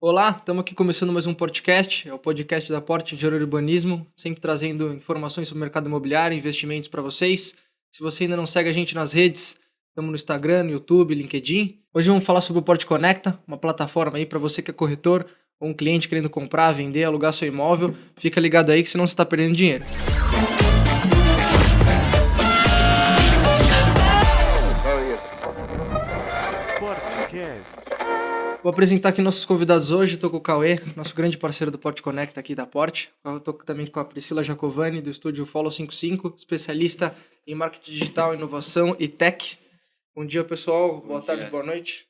Olá, estamos aqui começando mais um podcast, é o podcast da Porte Engenharia Urbanismo, sempre trazendo informações sobre o mercado imobiliário, investimentos para vocês. Se você ainda não segue a gente nas redes, estamos no Instagram, no YouTube, LinkedIn. Hoje vamos falar sobre o Porte Conecta, uma plataforma aí para você que é corretor ou um cliente querendo comprar, vender, alugar seu imóvel. Fica ligado aí que senão você está perdendo dinheiro. Vou apresentar aqui nossos convidados hoje. Estou com o Cauê, nosso grande parceiro do Porte Conecta aqui da Porte. Estou também com a Priscila Jacovani, do estúdio Follow 55, especialista em marketing digital, inovação e tech. Bom dia, pessoal. Boa tarde, boa noite.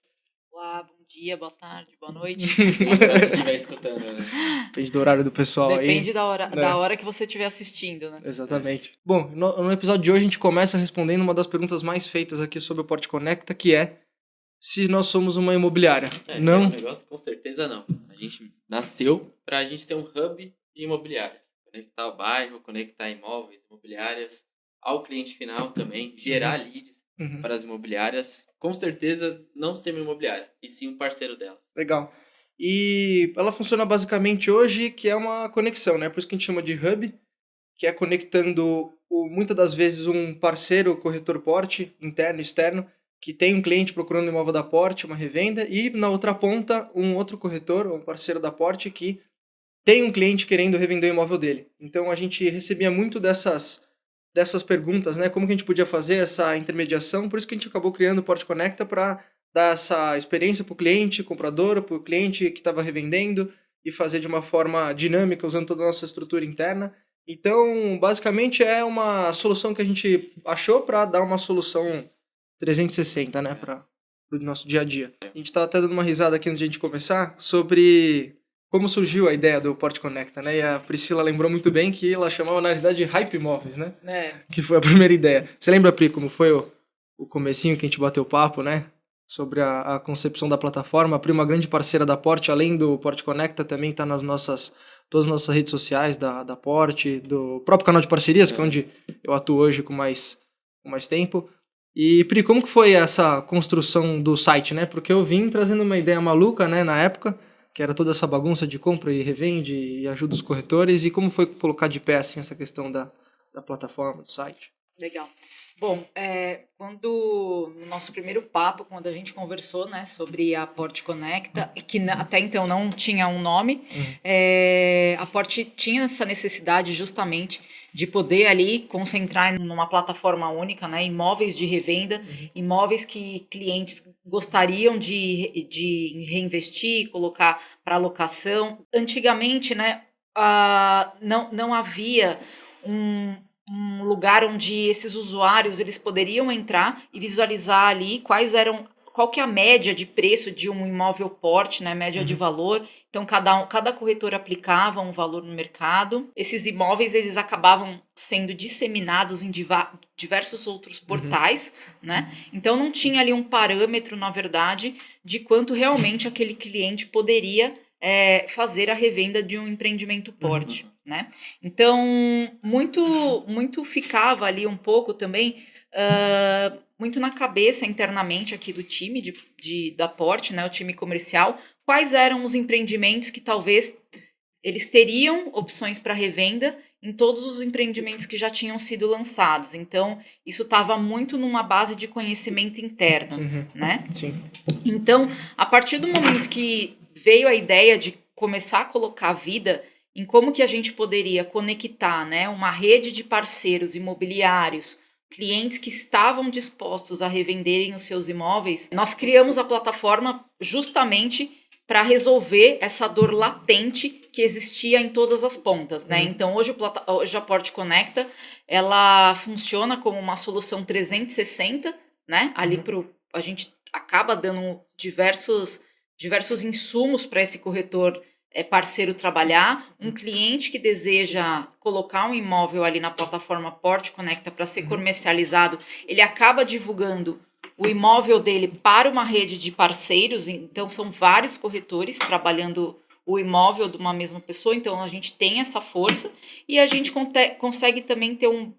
Olá, bom dia, boa tarde, boa noite. Quem estiver escutando, né? Depende do horário do pessoal aí. Depende da hora que você estiver assistindo, né? Exatamente. Bom, no episódio de hoje a gente começa respondendo uma das perguntas mais feitas aqui sobre o Porte Conecta, que é se nós somos uma imobiliária. Não? É um negócio, com certeza não. A gente nasceu para a gente ser um hub de imobiliárias. Conectar o bairro, conectar imóveis, imobiliárias, ao cliente final também, gerar leads para as imobiliárias. Com certeza não ser uma imobiliária, e sim um parceiro delas. Legal. E ela funciona basicamente hoje que é uma conexão, né? Por isso que a gente chama de hub, que é conectando muitas das vezes um parceiro corretor Porte, interno e externo, que tem um cliente procurando um imóvel da Porte, uma revenda, e na outra ponta um outro corretor, um parceiro da Porte, que tem um cliente querendo revender o imóvel dele. Então a gente recebia muito dessas perguntas, né? Como que a gente podia fazer essa intermediação? Por isso que a gente acabou criando o Porte Conecta para dar essa experiência para o cliente comprador, para o cliente que estava revendendo e fazer de uma forma dinâmica, usando toda a nossa estrutura interna. Então, basicamente, é uma solução que a gente achou para dar uma solução 360, né, para o nosso dia a dia. A gente estava até dando uma risada aqui antes de a gente começar sobre como surgiu a ideia do Porte Conecta, né? E a Priscila lembrou muito bem que ela chamava, na realidade, de Hype Imóveis, né? Que foi a primeira ideia. Você lembra, Pri, como foi o comecinho que a gente bateu papo, né? Sobre a concepção da plataforma. A Pri é uma grande parceira da Porte, além do Porte Conecta, também está nas todas as nossas redes sociais da Porte, do próprio canal de parcerias, que é onde eu atuo hoje com mais tempo. E, Pri, como que foi essa construção do site, né? Porque eu vim trazendo uma ideia maluca, né, na época, que era toda essa bagunça de compra e revende e ajuda os corretores. E como foi colocar de pé, assim, essa questão da plataforma, do site? Legal. Bom, no nosso primeiro papo, quando a gente conversou, né, sobre a Porte Conecta, que até então não tinha um nome, a Porte tinha essa necessidade justamente de poder ali concentrar numa plataforma única, né, imóveis de revenda, imóveis que clientes gostariam de reinvestir, colocar para alocação. Antigamente, né, não havia um lugar onde esses usuários eles poderiam entrar e visualizar ali qual que é a média de preço de um imóvel Porte, né, média de valor. Então, cada corretor aplicava um valor no mercado. Esses imóveis eles acabavam sendo disseminados em diversos outros portais, né? Então, não tinha ali um parâmetro, na verdade, de quanto realmente aquele cliente poderia fazer a revenda de um empreendimento Porte, né? Então, muito ficava ali um pouco também, muito na cabeça internamente aqui do time da Porte, né, o time comercial, quais eram os empreendimentos que talvez eles teriam opções para revenda em todos os empreendimentos que já tinham sido lançados. Então, isso estava muito numa base de conhecimento interno, né? Sim. Então, a partir do momento que veio a ideia de começar a colocar vida em como que a gente poderia conectar, né, uma rede de parceiros imobiliários, clientes que estavam dispostos a revenderem os seus imóveis, nós criamos a plataforma justamente para resolver essa dor latente que existia em todas as pontas, né? Então, hoje a Porte Conecta, ela funciona como uma solução 360, né? Ali a gente acaba dando diversos insumos para esse corretor parceiro trabalhar. Um cliente que deseja colocar um imóvel ali na plataforma Porte Conecta para ser comercializado, ele acaba divulgando o imóvel dele para uma rede de parceiros. Então, são vários corretores trabalhando o imóvel de uma mesma pessoa. Então, a gente tem essa força e a gente consegue também ter um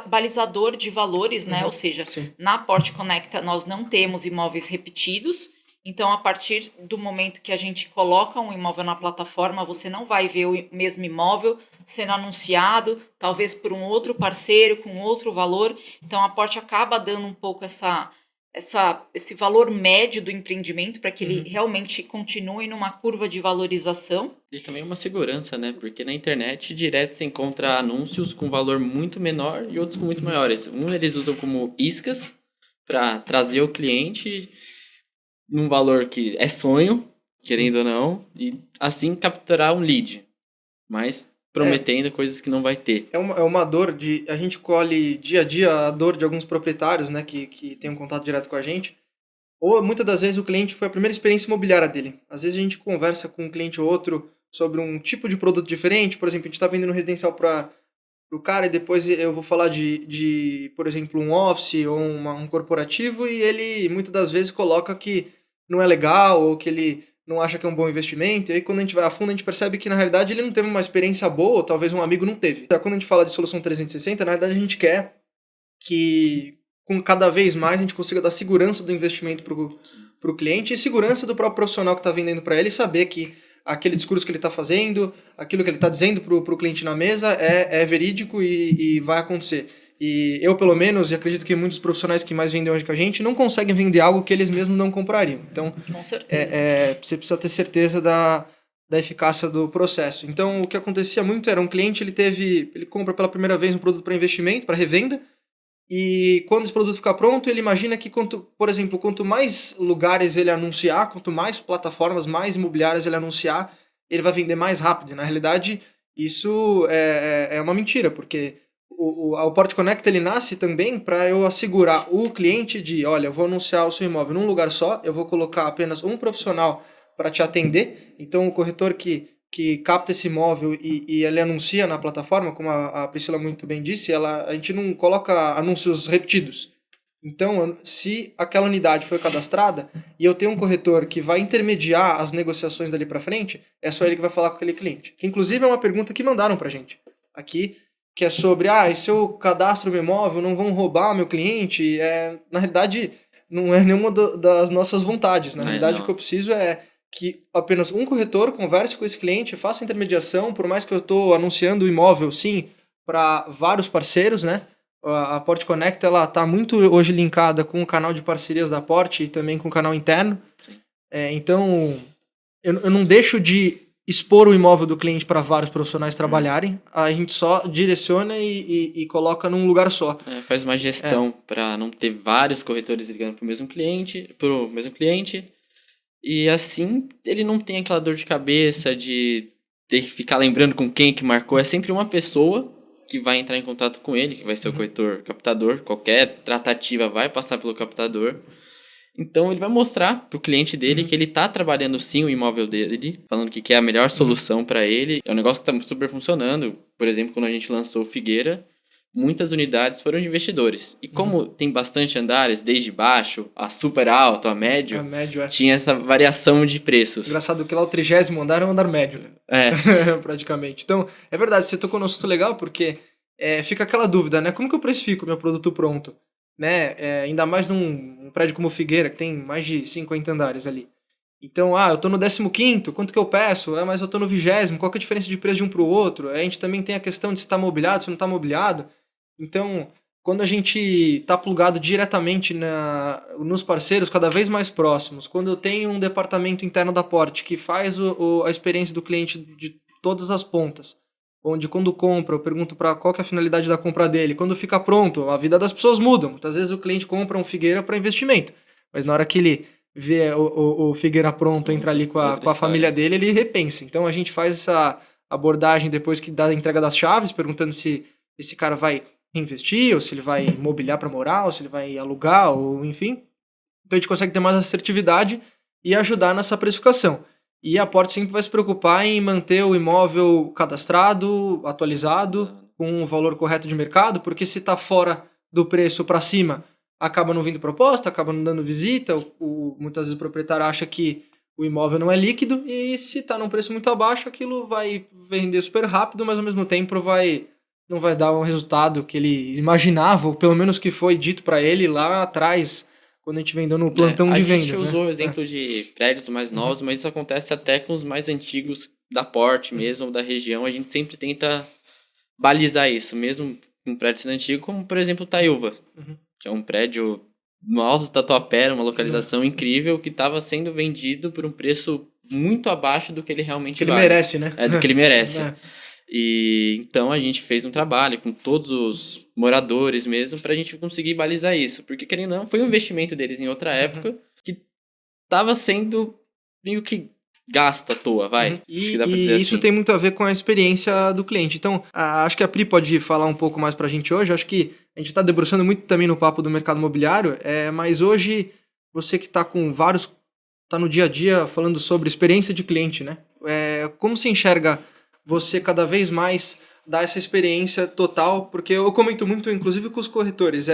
balizador de valores, né? Ou seja, na Porte Conecta nós não temos imóveis repetidos Então, a partir do momento que a gente coloca um imóvel na plataforma, você não vai ver o mesmo imóvel sendo anunciado, talvez por um outro parceiro, com outro valor. Então, a Porte acaba dando um pouco esse valor médio do empreendimento para que ele realmente continue numa curva de valorização. E também uma segurança, né? Porque na internet, direto você encontra anúncios com valor muito menor e outros com muito maiores. Eles usam como iscas para trazer o cliente num valor que é sonho, querendo ou não, e assim capturar um lead, mas prometendo coisas que não vai ter. É uma dor a gente colhe dia a dia a dor de alguns proprietários, né, que tem um contato direto com a gente, ou muitas das vezes o cliente foi a primeira experiência imobiliária dele. Às vezes a gente conversa com um cliente ou outro sobre um tipo de produto diferente, por exemplo, a gente está vendendo um residencial para o cara e depois eu vou falar por exemplo, um office ou um corporativo e ele muitas das vezes coloca que não é legal ou que ele não acha que é um bom investimento, e aí quando a gente vai a fundo a gente percebe que na realidade ele não teve uma experiência boa, ou talvez um amigo não teve. Quando a gente fala de solução 360, na realidade a gente quer que com cada vez mais a gente consiga dar segurança do investimento para o cliente e segurança do próprio profissional que está vendendo para ele, saber que aquele discurso que ele está fazendo, aquilo que ele está dizendo para o cliente na mesa é verídico e vai acontecer. E eu, pelo menos, e acredito que muitos profissionais que mais vendem hoje com a gente não conseguem vender algo que eles mesmos não comprariam. Então, com certeza. Você precisa ter certeza da eficácia do processo. Então, o que acontecia muito era um cliente, ele compra pela primeira vez um produto para investimento, para revenda, e quando esse produto ficar pronto, ele imagina que, por exemplo, quanto mais lugares ele anunciar, quanto mais plataformas, mais imobiliárias ele anunciar, ele vai vender mais rápido. E, na realidade, isso é uma mentira, porque o Porte Connect ele nasce também para eu assegurar o cliente de, olha, eu vou anunciar o seu imóvel num lugar só, eu vou colocar apenas um profissional para te atender. Então, o corretor que capta esse imóvel e ele anuncia na plataforma, como a Priscila muito bem disse, a gente não coloca anúncios repetidos. Então, se aquela unidade foi cadastrada e eu tenho um corretor que vai intermediar as negociações dali para frente, é só ele que vai falar com aquele cliente. Que, inclusive, é uma pergunta que mandaram para a gente aqui, que é sobre, e se eu cadastro meu imóvel, não vão roubar meu cliente? Na realidade, não é nenhuma das nossas vontades. Na realidade, o que eu preciso é que apenas um corretor converse com esse cliente, faça intermediação, por mais que eu estou anunciando o imóvel, sim, para vários parceiros, né? A Porte Connect está muito hoje linkada com o canal de parcerias da Porte e também com o canal interno. Então, eu não deixo de expor o imóvel do cliente para vários profissionais trabalharem, a gente só direciona e coloca num lugar só. Faz uma gestão para não ter vários corretores ligando para o mesmo cliente, e assim ele não tem aquela dor de cabeça de ter que ficar lembrando com quem que marcou. É sempre uma pessoa que vai entrar em contato com ele, que vai ser o corretor captador. Qualquer tratativa vai passar pelo captador. Então ele vai mostrar pro cliente dele que ele tá trabalhando sim o imóvel dele, falando que é a melhor solução para ele. É um negócio que tá super funcionando. Por exemplo, quando a gente lançou o Figueira, muitas unidades foram de investidores. E como tem bastante andares, desde baixo, a super alto, a médio, tinha essa variação de preços. Engraçado que lá o 30º andar é um andar médio, né? Praticamente. Então, é verdade, você tocou no assunto legal, porque fica aquela dúvida, né? Como que eu precifico meu produto pronto? Né? Ainda mais num prédio como Figueira, que tem mais de 50 andares ali. Então, eu tô no 15º, quanto que eu peço? Mas eu tô no 20º, qual que é a diferença de preço de um pro outro? A gente também tem a questão de se tá mobiliado, se não tá mobiliado. Então, quando a gente tá plugado diretamente nos parceiros cada vez mais próximos, quando eu tenho um departamento interno da Porte que faz a experiência do cliente de todas as pontas, onde quando compra eu pergunto para qual que é a finalidade da compra dele, quando fica pronto, a vida das pessoas muda. Muitas vezes o cliente compra um Figueira para investimento, mas na hora que ele vê o Figueira pronto, entra ali com a família dele, ele repensa. Então a gente faz essa abordagem depois da entrega das chaves, perguntando se esse cara vai investir, ou se ele vai mobiliar para morar, ou se ele vai alugar, ou enfim. Então a gente consegue ter mais assertividade e ajudar nessa precificação. E a Porte sempre vai se preocupar em manter o imóvel cadastrado, atualizado, com o valor correto de mercado, porque se está fora do preço para cima, acaba não vindo proposta, acaba não dando visita, muitas vezes o proprietário acha que o imóvel não é líquido, e se está num preço muito abaixo, aquilo vai vender super rápido, mas ao mesmo tempo não vai dar um resultado que ele imaginava, ou pelo menos que foi dito para ele lá atrás, quando a gente vendeu no plantão de vendas. A gente usou o exemplo de prédios mais novos, mas isso acontece até com os mais antigos da porte mesmo, da região. A gente sempre tenta balizar isso, mesmo com prédios antigos, como por exemplo o Taiúva, que é um prédio no alto do Tatuapé, uma localização incrível, que estava sendo vendido por um preço muito abaixo do que ele realmente vale. Que ele merece, né? Do que ele merece. E então a gente fez um trabalho com todos os moradores mesmo pra gente conseguir balizar isso. Porque, querendo ou não, foi um investimento deles em outra época que tava sendo meio que gasto à toa, vai. Acho que dá pra dizer isso assim. tem muito a ver com a experiência do cliente. Então, acho que a Pri pode falar um pouco mais pra gente hoje. Acho que a gente tá debruçando muito também no papo do mercado imobiliário, mas hoje você que tá com vários... tá no dia a dia falando sobre experiência de cliente, né? Como se enxerga você cada vez mais dar essa experiência total? Porque eu comento muito, inclusive, com os corretores,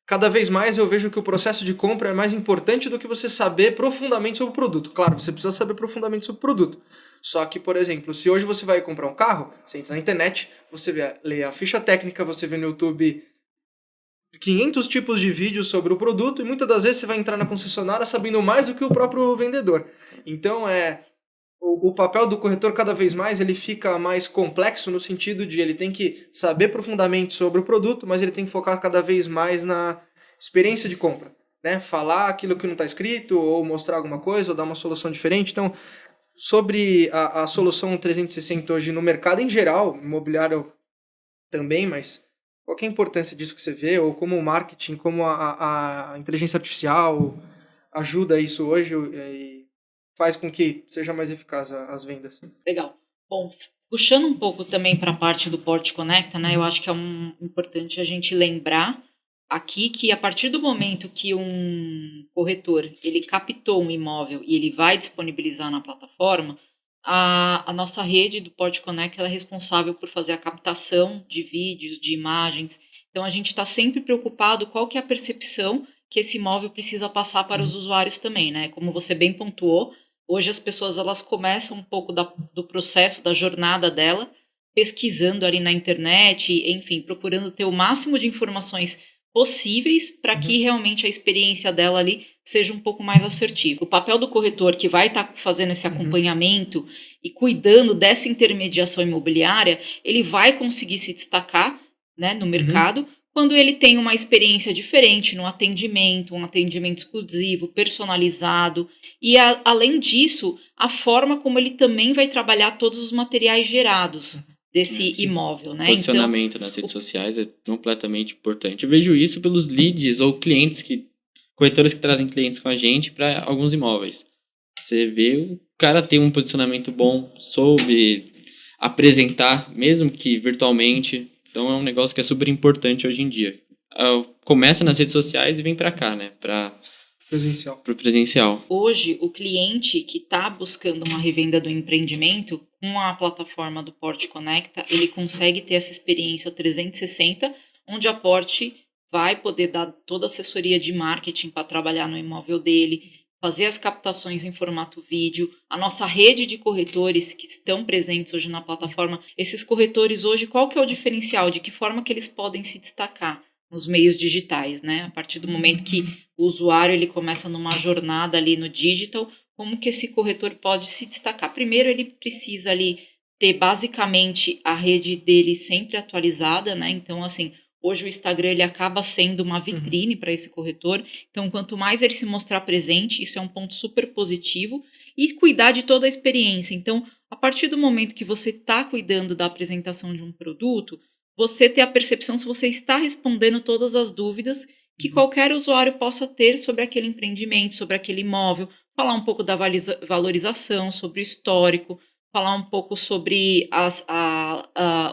cada vez mais eu vejo que o processo de compra é mais importante do que você saber profundamente sobre o produto. Claro, você precisa saber profundamente sobre o produto. Só que, por exemplo, se hoje você vai comprar um carro, você entra na internet, você lê a ficha técnica, você vê no YouTube 500 tipos de vídeos sobre o produto e muitas das vezes você vai entrar na concessionária sabendo mais do que o próprio vendedor. Então, o papel do corretor cada vez mais ele fica mais complexo no sentido de ele tem que saber profundamente sobre o produto, mas ele tem que focar cada vez mais na experiência de compra, né? Falar aquilo que não está escrito, ou mostrar alguma coisa, ou dar uma solução diferente. Então, sobre a solução 360 hoje no mercado em geral, imobiliário também, mas qual que é a importância disso que você vê, ou como o marketing, como a inteligência artificial ajuda isso hoje e faz com que seja mais eficaz as vendas? Legal. Bom, puxando um pouco também para a parte do Porte Conecta, né? Eu acho que é importante a gente lembrar aqui que a partir do momento que um corretor ele captou um imóvel e ele vai disponibilizar na plataforma, a nossa rede do Porte Conecta ela é responsável por fazer a captação de vídeos, de imagens. Então a gente está sempre preocupado qual que é a percepção que esse imóvel precisa passar para os usuários também, né? Como você bem pontuou, hoje as pessoas elas começam um pouco do processo, da jornada dela, pesquisando ali na internet, enfim, procurando ter o máximo de informações possíveis para que realmente a experiência dela ali seja um pouco mais assertiva. O papel do corretor que vai estar fazendo esse acompanhamento e cuidando dessa intermediação imobiliária, ele vai conseguir se destacar, né, no mercado, quando ele tem uma experiência diferente no atendimento, um atendimento exclusivo, personalizado, e além disso, a forma como ele também vai trabalhar todos os materiais gerados desse imóvel, né? Posicionamento nas redes sociais é completamente importante. Eu vejo isso pelos leads ou corretores que trazem clientes com a gente para alguns imóveis. Você vê o cara ter um posicionamento bom, soube apresentar, mesmo que virtualmente. Então é um negócio que é super importante hoje em dia. Começa nas redes sociais e vem para cá, né? Para o presencial. Hoje, o cliente que está buscando uma revenda do empreendimento, com a plataforma do Porte Conecta, ele consegue ter essa experiência 360, onde a Porte vai poder dar toda a assessoria de marketing para trabalhar no imóvel dele, fazer as captações em formato vídeo. A nossa rede de corretores que estão presentes hoje na plataforma, esses corretores hoje, qual que é o diferencial? De que forma que eles podem se destacar nos meios digitais, né? A partir do momento que o usuário ele começa numa jornada ali no digital, como que esse corretor pode se destacar? Primeiro, ele precisa ali ter basicamente a rede dele sempre atualizada, né? Então, assim, hoje o Instagram ele acaba sendo uma vitrine para esse corretor. Então, quanto mais ele se mostrar presente, isso é um ponto super positivo. E cuidar de toda a experiência. Então, a partir do momento que você está cuidando da apresentação de um produto, você ter a percepção se você está respondendo todas as dúvidas que qualquer usuário possa ter sobre aquele empreendimento, sobre aquele imóvel, falar um pouco da valorização, sobre o histórico, falar um pouco sobre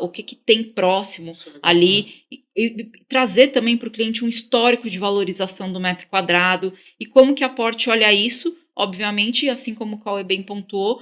o que tem próximo ali, e trazer também para o cliente um histórico de valorização do metro quadrado, e como que a Porte olha isso, obviamente, assim como o Cauê bem pontuou,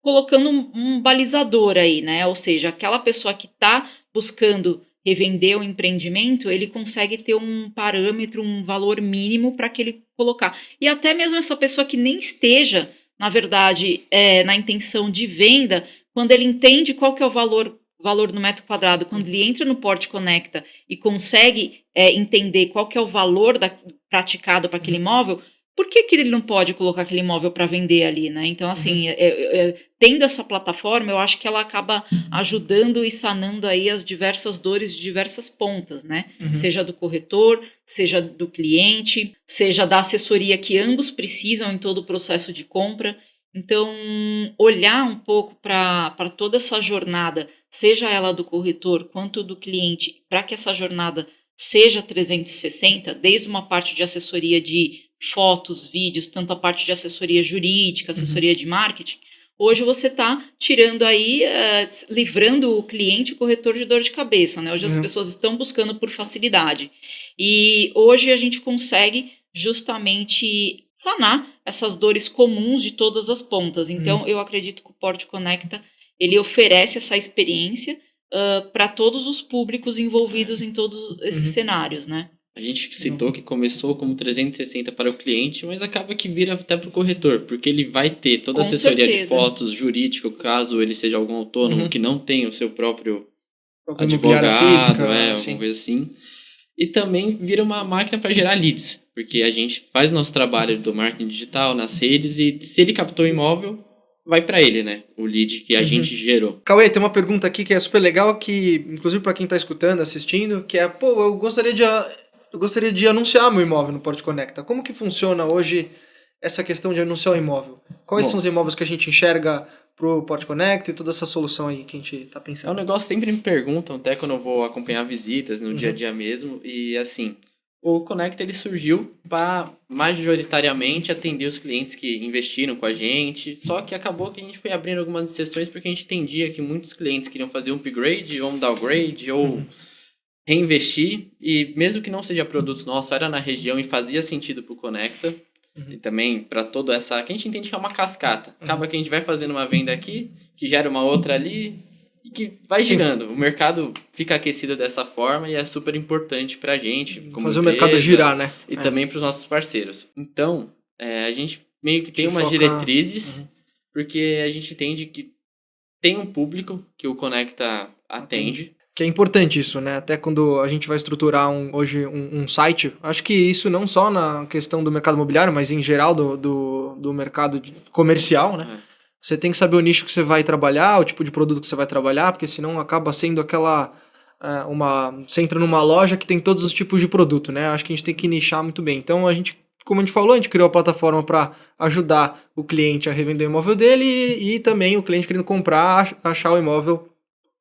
colocando um balizador aí, né? Ou seja, aquela pessoa que está buscando revender o empreendimento, ele consegue ter um parâmetro, um valor mínimo para que ele colocar. E até mesmo essa pessoa que nem esteja, na verdade, na intenção de venda, quando ele entende qual que é o valor valor no metro quadrado, quando ele entra no Porte Conecta e consegue entender qual que é o valor praticado para aquele imóvel, por que ele não pode colocar aquele imóvel para vender ali, né? Então, assim, tendo essa plataforma, eu acho que ela acaba ajudando e sanando aí as diversas dores de diversas pontas, né? Seja do corretor, seja do cliente, seja da assessoria que ambos precisam em todo o processo de compra. Então, olhar um pouco para toda essa jornada, seja ela do corretor quanto do cliente, para que essa jornada seja 360, desde uma parte de assessoria de fotos, vídeos, tanto a parte de assessoria jurídica, assessoria de marketing, hoje você está tirando aí, livrando o cliente e o corretor de dor de cabeça, né? Hoje as pessoas estão buscando por facilidade. E hoje a gente consegue justamente sanar essas dores comuns de todas as pontas. Então, eu acredito que o Porte Conecta, ele oferece essa experiência para todos os públicos envolvidos em todos esses cenários, né? A gente citou que começou como 360 para o cliente, mas acaba que vira até para o corretor, porque ele vai ter toda a assessoria de fotos, jurídica, caso ele seja algum autônomo que não tenha o seu próprio advogado, alguma coisa assim. E também vira uma máquina para gerar leads, porque a gente faz nosso trabalho do marketing digital nas redes e se ele captou o imóvel, vai para ele, né? O lead que a gente gerou. Cauê, tem uma pergunta aqui que é super legal, que inclusive para quem está escutando, assistindo, que é, eu gostaria de anunciar meu imóvel no Porte Conecta. Como que funciona hoje essa questão de anunciar o imóvel? Quais são os imóveis que a gente enxerga pro Porte Conecta e toda essa solução aí que a gente tá pensando? É um negócio que sempre me perguntam, até quando eu vou acompanhar visitas no dia a dia mesmo. E assim, o Conecta ele surgiu para majoritariamente atender os clientes que investiram com a gente. Só que acabou que a gente foi abrindo algumas exceções porque a gente entendia que muitos clientes queriam fazer um upgrade ou um downgrade ou reinvestir, e mesmo que não seja produtos nossos, era na região e fazia sentido pro Conecta, e também para toda essa, que a gente entende que é uma cascata, acaba que a gente vai fazendo uma venda aqui, que gera uma outra ali, e que vai girando, o mercado fica aquecido dessa forma, e é super importante pra gente, como fazer empresa, o mercado girar, né? E também pros nossos parceiros. Então, a gente meio que tem umas diretrizes, porque a gente entende que tem um público que o Conecta atende. Que é importante isso, né? Até quando a gente vai estruturar hoje um site, acho que isso não só na questão do mercado imobiliário, mas em geral do mercado comercial, né? Você tem que saber o nicho que você vai trabalhar, o tipo de produto que você vai trabalhar, porque senão acaba sendo aquela... você entra numa loja que tem todos os tipos de produto, né? Acho que a gente tem que nichar muito bem. Então, como a gente falou, a gente criou a plataforma para ajudar o cliente a revender o imóvel dele e também o cliente querendo comprar, achar o imóvel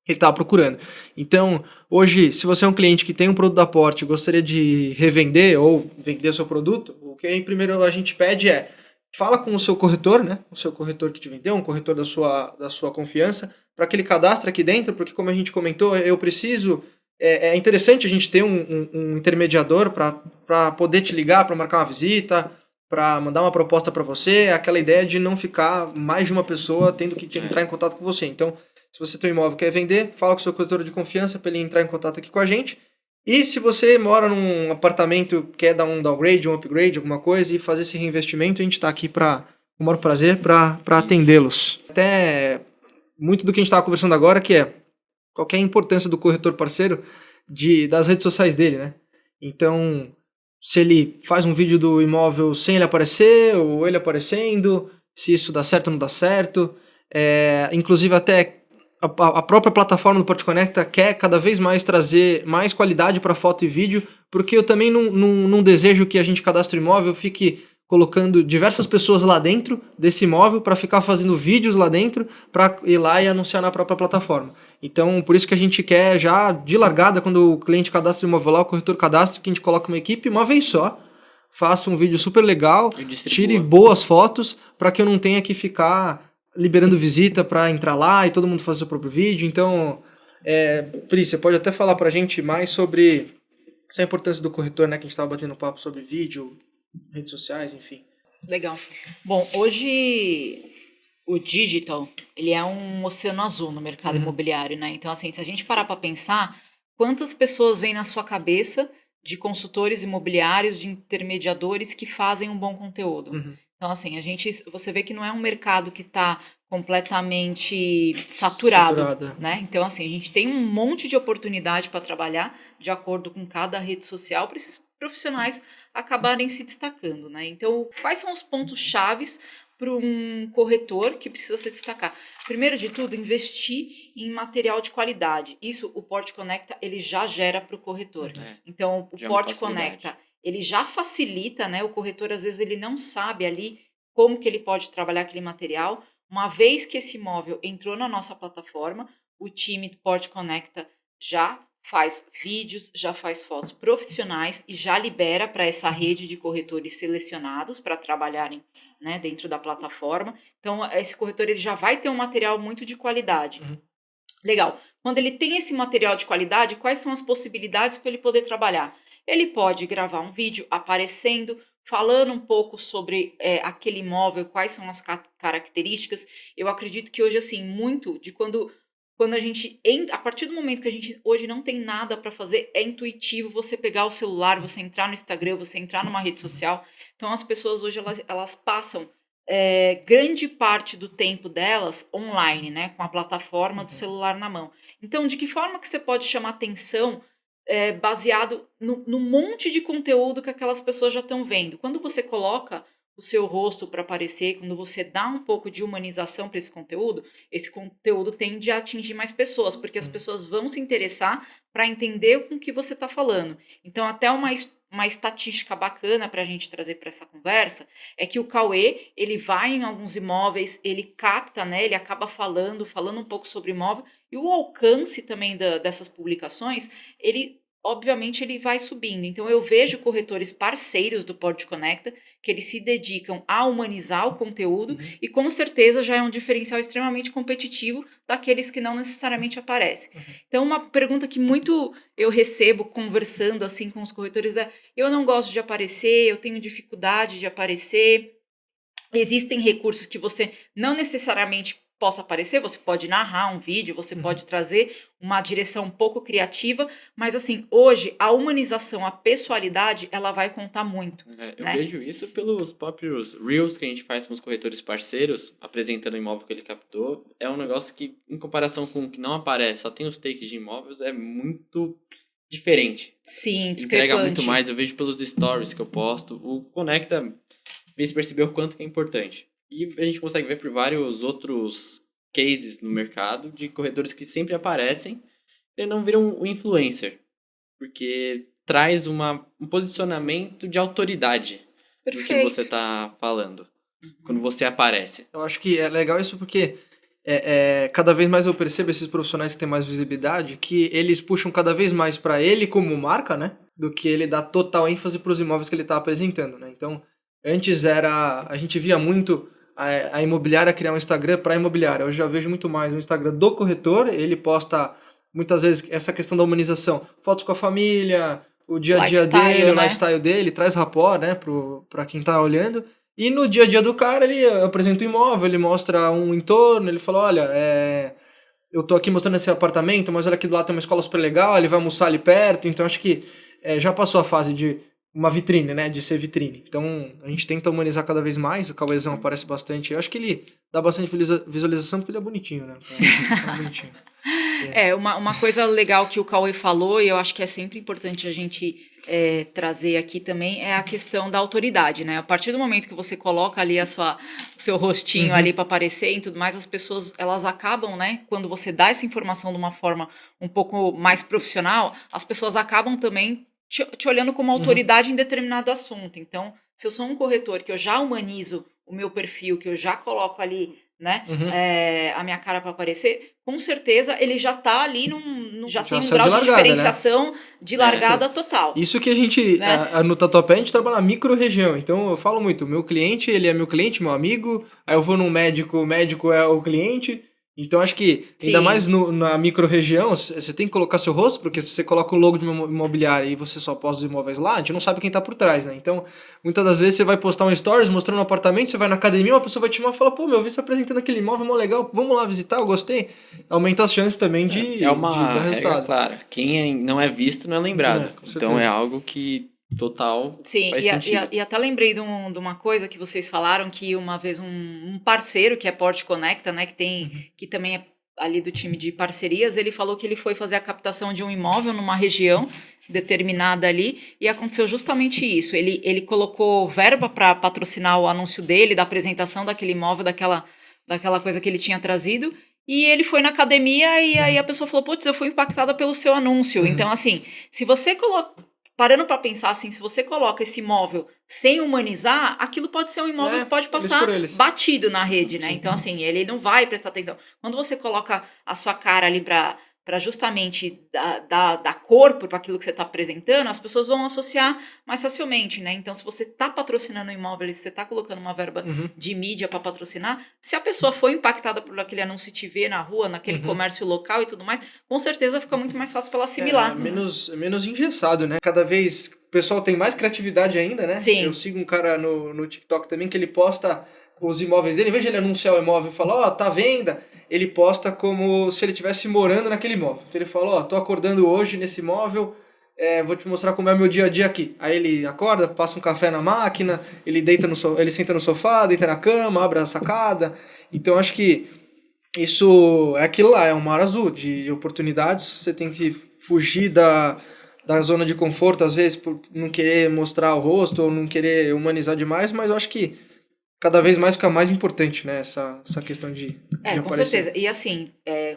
que ele estava procurando. Então, hoje, se você é um cliente que tem um produto da Porte e gostaria de revender ou vender seu produto, o que primeiro a gente pede é, fala com o seu corretor, né? O seu corretor que te vendeu, um corretor da sua confiança, para que ele cadastre aqui dentro, porque como a gente comentou, eu preciso... É interessante a gente ter um intermediador para poder te ligar, para marcar uma visita, para mandar uma proposta para você, aquela ideia de não ficar mais de uma pessoa tendo que entrar em contato com você. Então, se você tem um imóvel e quer vender, fala com o seu corretor de confiança para ele entrar em contato aqui com a gente. E se você mora num apartamento, quer dar um downgrade, um upgrade, alguma coisa e fazer esse reinvestimento, a gente está aqui com o maior prazer para atendê-los. Até muito do que a gente estava conversando agora, que é qual que é a importância do corretor parceiro das redes sociais dele, né? Então, se ele faz um vídeo do imóvel sem ele aparecer, ou ele aparecendo, se isso dá certo ou não dá certo. Inclusive até a própria plataforma do Porte Conecta quer cada vez mais trazer mais qualidade para foto e vídeo, porque eu também não desejo que a gente cadastre o imóvel, fique colocando diversas pessoas lá dentro desse imóvel para ficar fazendo vídeos lá dentro para ir lá e anunciar na própria plataforma. Então, por isso que a gente quer já de largada, quando o cliente cadastra o imóvel lá, o corretor cadastra, que a gente coloca uma equipe uma vez só, faça um vídeo super legal, tire boas fotos para que eu não tenha que ficar liberando visita para entrar lá e todo mundo fazer o seu próprio vídeo. Então, Pri, você pode até falar para a gente mais sobre essa importância do corretor, né? Que a gente estava batendo papo sobre vídeo, redes sociais, enfim. Legal. Bom, hoje o digital, ele é um oceano azul no mercado imobiliário, né? Então, assim, se a gente parar para pensar, quantas pessoas vêm na sua cabeça de consultores imobiliários, de intermediadores que fazem um bom conteúdo? Então, assim, você vê que não é um mercado que está completamente saturado, Saturada. né? Então, assim, a gente tem um monte de oportunidade para trabalhar de acordo com cada rede social para esses profissionais acabarem se destacando, né? Então, quais são os pontos chaves para um corretor que precisa se destacar? Primeiro de tudo, investir em material de qualidade. Isso o Port Conecta ele já gera para o corretor. Então, o Port Conecta ele já facilita, né? O corretor às vezes ele não sabe ali como que ele pode trabalhar aquele material. Uma vez que esse imóvel entrou na nossa plataforma, o time do Port Conecta já faz vídeos, já faz fotos profissionais e já libera para essa rede de corretores selecionados para trabalharem, né, dentro da plataforma. Então, esse corretor ele já vai ter um material muito de qualidade. Legal. Quando ele tem esse material de qualidade, quais são as possibilidades para ele poder trabalhar? Ele pode gravar um vídeo aparecendo, falando um pouco sobre aquele imóvel, quais são as características. Eu acredito que hoje, assim, muito de quando a gente, a partir do momento que a gente hoje não tem nada para fazer, é intuitivo você pegar o celular, você entrar no Instagram, você entrar numa rede social. Então, as pessoas hoje, elas passam grande parte do tempo delas online, né, com a plataforma do celular na mão. Então, de que forma que você pode chamar atenção baseado no monte de conteúdo que aquelas pessoas já estão vendo? Quando você coloca o seu rosto para aparecer, quando você dá um pouco de humanização para esse conteúdo tende a atingir mais pessoas, porque as pessoas vão se interessar para entender com o que você está falando. Então, até uma estatística bacana para a gente trazer para essa conversa é que o Cauê, ele vai em alguns imóveis, ele capta, né, ele acaba falando um pouco sobre imóvel, e o alcance também dessas publicações, obviamente ele vai subindo. Então, eu vejo corretores parceiros do Port Conecta que eles se dedicam a humanizar o conteúdo e, com certeza, já é um diferencial extremamente competitivo daqueles que não necessariamente aparecem. Então, uma pergunta que muito eu recebo conversando assim com os corretores é: eu não gosto de aparecer, eu tenho dificuldade de aparecer. Existem recursos que você não necessariamente possa aparecer, você pode narrar um vídeo, você pode trazer uma direção um pouco criativa, mas assim, hoje a humanização, a pessoalidade, ela vai contar muito. Eu vejo isso pelos próprios Reels que a gente faz com os corretores parceiros, apresentando o imóvel que ele captou. É um negócio que, em comparação com o que não aparece, só tem os takes de imóveis, é muito diferente. Sim, discrepante. Entrega muito mais, eu vejo pelos stories que eu posto. O Conecta vê se percebeu o quanto que é importante. E a gente consegue ver por vários outros cases no mercado de corretores que sempre aparecem e não viram um influencer. Porque traz um posicionamento de autoridade do que você está falando quando você aparece. Eu acho que é legal isso porque cada vez mais eu percebo esses profissionais que têm mais visibilidade, que eles puxam cada vez mais para ele como marca, né? Do que ele dá total ênfase para os imóveis que ele está apresentando, né? Então, antes a gente via muito a imobiliária criar um Instagram para imobiliária. Hoje já vejo muito mais um Instagram do corretor. Ele posta muitas vezes essa questão da humanização, fotos com a família, o dia a dia dele, o lifestyle dele, traz rapport, né, para quem tá olhando. E no dia a dia do cara, ele apresenta o imóvel, ele mostra um entorno, ele fala: olha, eu tô aqui mostrando esse apartamento, mas olha aqui do lado tem uma escola super legal, ele vai almoçar ali perto. Então acho que já passou a fase de uma vitrine, né? De ser vitrine. Então, a gente tenta humanizar cada vez mais. O Cauêzão aparece bastante. Eu acho que ele dá bastante visualização porque ele é bonitinho, né? É bonitinho. Uma coisa legal que o Cauê falou, e eu acho que é sempre importante a gente trazer aqui também, é a questão da autoridade, né? A partir do momento que você coloca ali o seu rostinho ali para aparecer e tudo mais, as pessoas, elas acabam, né? Quando você dá essa informação de uma forma um pouco mais profissional, as pessoas acabam também te olhando como autoridade em determinado assunto. Então, se eu sou um corretor que eu já humanizo o meu perfil, que eu já coloco ali, né, a minha cara para aparecer, com certeza ele já tá ali já tem um grau de diferenciação, né? De largada total. Isso que a gente, no Tatuapé, a gente trabalha na micro-região. Então, eu falo muito, meu cliente, ele é meu cliente, meu amigo, aí eu vou num médico, o médico é o cliente. Então, acho que, ainda mais na micro-região, você tem que colocar seu rosto, porque se você coloca o logo de uma imobiliária e você só posta os imóveis lá, a gente não sabe quem tá por trás, né? Então, muitas das vezes você vai postar um stories mostrando um apartamento, você vai na academia, uma pessoa vai te chamar e fala: pô, eu vi você apresentando aquele imóvel, mó legal, vamos lá visitar, eu gostei. Aumenta as chances também de dar resultado. Clara, quem não é visto não é lembrado. Então, é algo que total Sim, faz sentido. E até lembrei de uma coisa que vocês falaram, que uma vez um parceiro, que é Porte Conecta, né, que também é ali do time de parcerias, ele falou que ele foi fazer a captação de um imóvel numa região determinada ali, e aconteceu justamente isso. Ele colocou verba para patrocinar o anúncio dele, da apresentação daquele imóvel, daquela coisa que ele tinha trazido, e ele foi na academia e aí a pessoa falou, putz, eu fui impactada pelo seu anúncio. Então, assim, se você coloca... Parando para pensar assim, se você coloca esse imóvel sem humanizar, aquilo pode ser um imóvel que pode passar batido na rede, né? Sim. Então, assim, ele não vai prestar atenção. Quando você coloca a sua cara ali para justamente dar corpo para aquilo que você está apresentando, as pessoas vão associar mais facilmente, né? Então, se você está patrocinando um imóvel, se você está colocando uma verba de mídia para patrocinar, se a pessoa foi impactada por aquele anúncio e te vê na rua, naquele comércio local e tudo mais, com certeza fica muito mais fácil para ela assimilar. Menos engessado, né? Cada vez o pessoal tem mais criatividade ainda, né? Sim. Eu sigo um cara no TikTok também que ele posta os imóveis dele, em vez de ele anunciar o imóvel e falar, tá à venda, ele posta como se ele estivesse morando naquele imóvel. Então ele fala, tô acordando hoje nesse imóvel, vou te mostrar como é o meu dia a dia aqui. Aí ele acorda, passa um café na máquina, ele senta no sofá, deita na cama, abre a sacada. Então acho que isso é aquilo lá, é um mar azul de oportunidades. Você tem que fugir da zona de conforto, às vezes, por não querer mostrar o rosto ou não querer humanizar demais, mas eu acho que cada vez mais fica mais importante, né, essa questão de com certeza. E assim,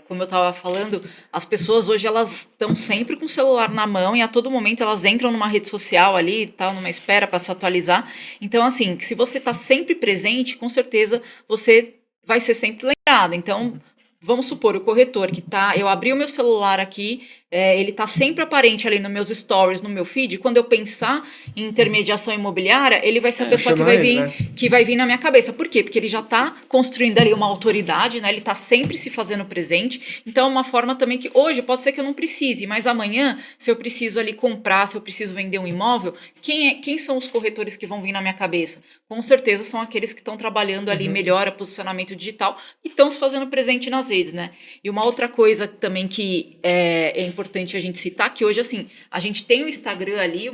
como eu estava falando, as pessoas hoje elas estão sempre com o celular na mão e a todo momento elas entram numa rede social ali, tal, numa espera para se atualizar. Então, assim, se você está sempre presente, com certeza você vai ser sempre lembrado. Então, vamos supor, o corretor que eu abri o meu celular aqui, ele está sempre aparente ali nos meus stories, no meu feed. Quando eu pensar em intermediação imobiliária, ele vai ser a pessoa que vai vir na minha cabeça. Por quê? Porque ele já está construindo ali uma autoridade, né? Ele está sempre se fazendo presente. Então, é uma forma também que hoje pode ser que eu não precise, mas amanhã, se eu preciso ali comprar, se eu preciso vender um imóvel, quem são os corretores que vão vir na minha cabeça? Com certeza são aqueles que estão trabalhando ali melhor a posicionamento digital e estão se fazendo presente nas redes, né? E uma outra coisa também que é importante a gente citar, que hoje, assim, a gente tem o Instagram ali,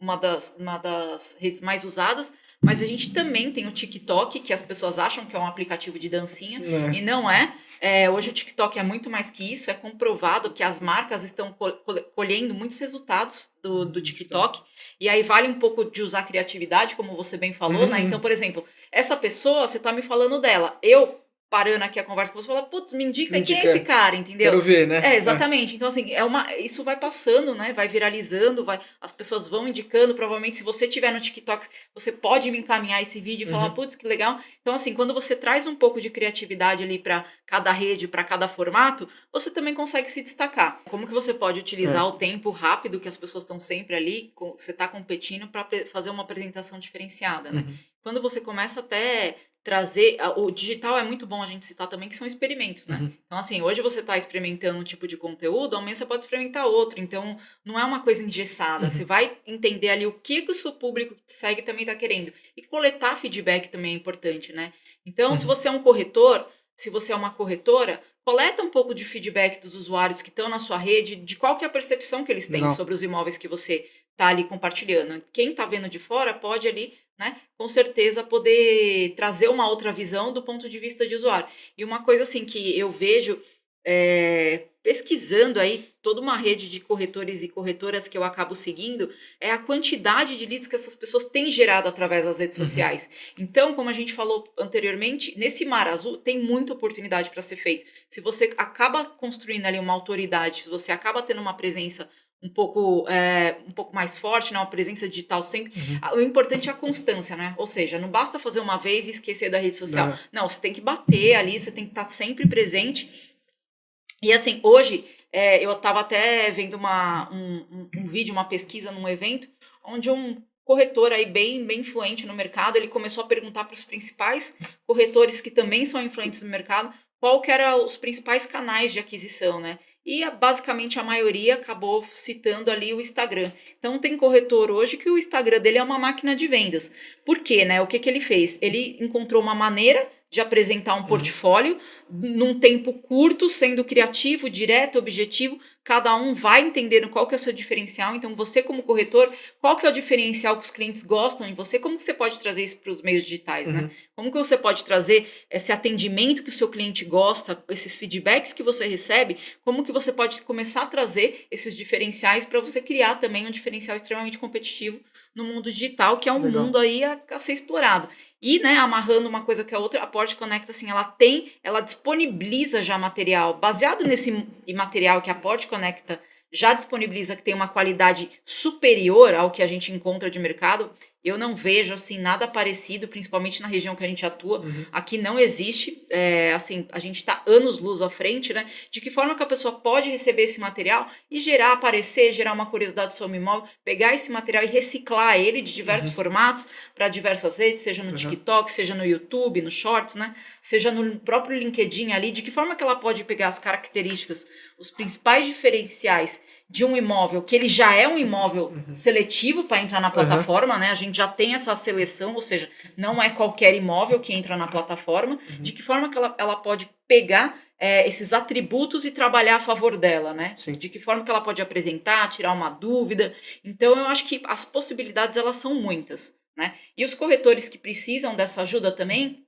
uma das redes mais usadas, mas a gente também tem o TikTok, que as pessoas acham que é um aplicativo de dancinha, e não é. Hoje o TikTok é muito mais que isso, é comprovado que as marcas estão colhendo muitos resultados do TikTok, e aí vale um pouco de usar criatividade, como você bem falou, né? Então, por exemplo, essa pessoa, você tá me falando dela, eu parando aqui a conversa com você, fala, putz, me indica quem é esse cara, entendeu? Quero ver, né? Exatamente. Então, assim, isso vai passando, né? Vai viralizando, as pessoas vão indicando. Provavelmente, se você tiver no TikTok, você pode me encaminhar esse vídeo e falar, putz, que legal. Então, assim, quando você traz um pouco de criatividade ali para cada rede, para cada formato, você também consegue se destacar. Como que você pode utilizar o tempo rápido que as pessoas estão sempre ali, você está competindo para fazer uma apresentação diferenciada, né? Quando você começa até trazer, o digital é muito bom a gente citar também, que são experimentos, né? Então, assim, hoje você está experimentando um tipo de conteúdo, amanhã você pode experimentar outro, então não é uma coisa engessada, você vai entender ali o que o seu público que te segue também está querendo, e coletar feedback também é importante, né? Então, se você é um corretor, se você é uma corretora, coleta um pouco de feedback dos usuários que estão na sua rede, de qual que é a percepção que eles têm sobre os imóveis que você está ali compartilhando. Quem está vendo de fora pode ali, né, com certeza poder trazer uma outra visão do ponto de vista de usuário. E uma coisa assim que eu vejo pesquisando aí toda uma rede de corretores e corretoras que eu acabo seguindo, é a quantidade de leads que essas pessoas têm gerado através das redes sociais. Então, como a gente falou anteriormente, nesse mar azul tem muita oportunidade para ser feito. Se você acaba construindo ali uma autoridade, se você acaba tendo uma presença um pouco mais forte, né? Uma presença digital sempre. O importante é a constância, né? Ou seja, não basta fazer uma vez e esquecer da rede social. Não, você tem que bater ali, você tem que estar sempre presente. E assim, hoje, eu estava até vendo um vídeo, uma pesquisa num evento, onde um corretor aí bem influente no mercado, ele começou a perguntar para os principais corretores que também são influentes no mercado, qual que eram os principais canais de aquisição, né? E basicamente a maioria acabou citando ali o Instagram. Então tem corretor hoje que o Instagram dele é uma máquina de vendas. Por quê, né? O que ele fez? Ele encontrou uma maneira de apresentar um portfólio num tempo curto, sendo criativo, direto, objetivo. Cada um vai entendendo qual que é o seu diferencial. Então, você como corretor, qual que é o diferencial que os clientes gostam em você? Como que você pode trazer isso para os meios digitais, né? Como que você pode trazer esse atendimento que o seu cliente gosta, esses feedbacks que você recebe? Como que você pode começar a trazer esses diferenciais para você criar também um diferencial extremamente competitivo no mundo digital, que é um mundo aí a ser explorado. E, né, amarrando uma coisa com a outra, a Porte Conecta, assim, ela disponibiliza já material, baseado nesse material que a Porte Conecta já disponibiliza, que tem uma qualidade superior ao que a gente encontra de mercado. Eu não vejo, assim, nada parecido, principalmente na região que a gente atua. Aqui não existe, assim, a gente está anos-luz à frente, né? De que forma que a pessoa pode receber esse material e gerar uma curiosidade sobre o imóvel, pegar esse material e reciclar ele de diversos formatos para diversas redes, seja no TikTok, seja no YouTube, no Shorts, né? Seja no próprio LinkedIn ali, de que forma que ela pode pegar as características, os principais diferenciais de um imóvel, que ele já é um imóvel seletivo para entrar na plataforma, né? A gente já tem essa seleção, ou seja, não é qualquer imóvel que entra na plataforma. De que forma que ela pode pegar esses atributos e trabalhar a favor dela, né? Sim. De que forma que ela pode apresentar, tirar uma dúvida. Então, eu acho que as possibilidades, elas são muitas, né? E os corretores que precisam dessa ajuda também,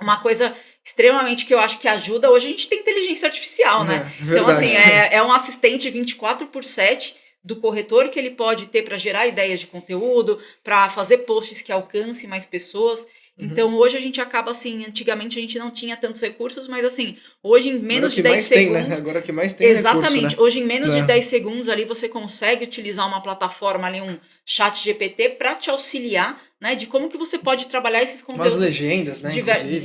uma coisa extremamente que eu acho que ajuda, hoje a gente tem inteligência artificial, né? Então, assim, é um assistente 24/7 do corretor que ele pode ter para gerar ideias de conteúdo, para fazer posts que alcancem mais pessoas. Então, hoje a gente acaba assim, antigamente a gente não tinha tantos recursos, mas assim, hoje em menos de 10 segundos... Né? Agora que mais tem Exatamente. Recurso, né? Hoje em menos de 10 segundos ali você consegue utilizar uma plataforma ali, um chat GPT para te auxiliar, né, de como que você pode trabalhar esses conteúdos. Umas legendas, né?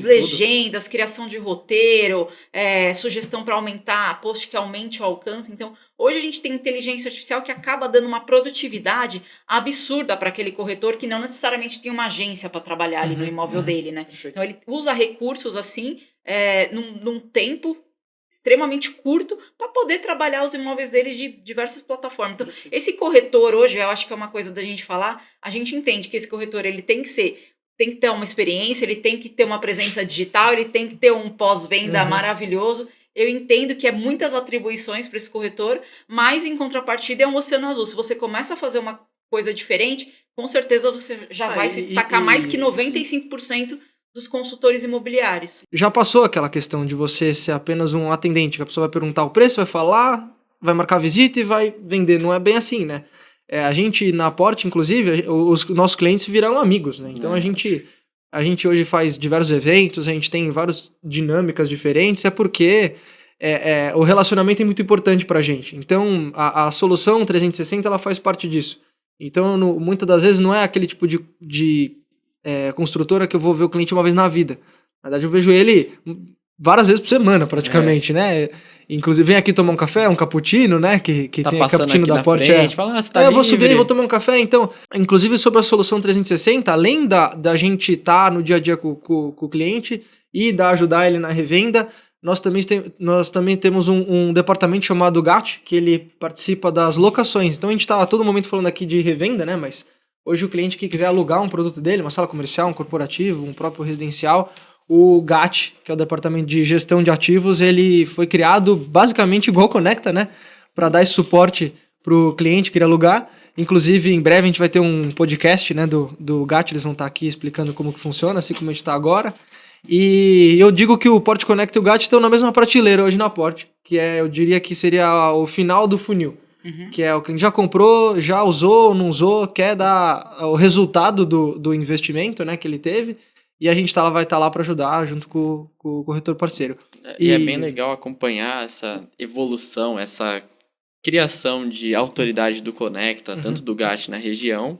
Legendas, criação de roteiro, sugestão para aumentar, post que aumente o alcance. Então, hoje a gente tem inteligência artificial que acaba dando uma produtividade absurda para aquele corretor que não necessariamente tem uma agência para trabalhar ali no imóvel dele, né? Perfeito. Então, ele usa recursos assim, num tempo extremamente curto para poder trabalhar os imóveis dele de diversas plataformas. Então, esse corretor hoje, eu acho que é uma coisa da gente falar, a gente entende que esse corretor ele tem que ter uma experiência, ele tem que ter uma presença digital, ele tem que ter um pós-venda maravilhoso. Eu entendo que é muitas atribuições para esse corretor, mas em contrapartida é um oceano azul. Se você começa a fazer uma coisa diferente, com certeza você já vai se destacar mais que 95% dos consultores imobiliários. Já passou aquela questão de você ser apenas um atendente, que a pessoa vai perguntar o preço, vai falar, vai marcar a visita e vai vender. Não é bem assim, né? A gente, na Porte, inclusive, os nossos clientes viraram amigos, né? Então a gente hoje faz diversos eventos, a gente tem várias dinâmicas diferentes, porque o relacionamento é muito importante pra gente. Então a solução 360 ela faz parte disso. Então muitas das vezes não é aquele tipo de construtora que eu vou ver o cliente uma vez na vida. Na verdade, eu vejo ele várias vezes por semana, praticamente, né? Inclusive, vem aqui tomar um café, um cappuccino, né? Que tá tem passando cappuccino aqui da na Porte. Frente, fala, você tá eu vou livre? subir, vou tomar um café. Então, inclusive, sobre a solução 360, além da gente estar no dia a dia com o cliente e ajudar ele na revenda, nós também temos um departamento chamado GAT, que ele participa das locações. Então, a gente está a todo momento falando aqui de revenda, né? Mas hoje o cliente que quiser alugar um produto dele, uma sala comercial, um corporativo, um próprio residencial, o GAT, que é o Departamento de Gestão de Ativos, ele foi criado basicamente igual Conecta, né? Para dar esse suporte para o cliente que queria alugar. Inclusive, em breve a gente vai ter um podcast, né, do GAT, eles vão estar aqui explicando como que funciona, assim como a gente está agora. E eu digo que o Porte Conecta e o GAT estão na mesma prateleira hoje na Porte, que eu diria que seria o final do funil. Que o cliente já comprou, já usou, não usou, quer dar o resultado do investimento, né, que ele teve, e a gente vai estar lá para ajudar junto com o corretor parceiro. E é bem legal acompanhar essa evolução, essa criação de autoridade do Conecta, tanto do GAT na região,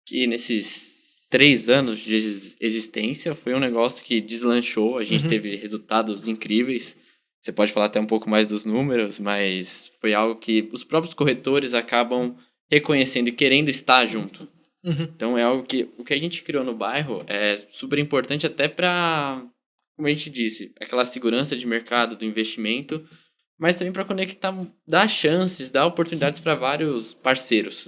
que nesses 3 anos de existência foi um negócio que deslanchou, a gente teve resultados incríveis. Você pode falar até um pouco mais dos números, mas foi algo que os próprios corretores acabam reconhecendo e querendo estar junto. Então é algo que o que a gente criou no bairro é super importante até para, como a gente disse, aquela segurança de mercado do investimento, mas também para conectar, dar chances, dar oportunidades para vários parceiros.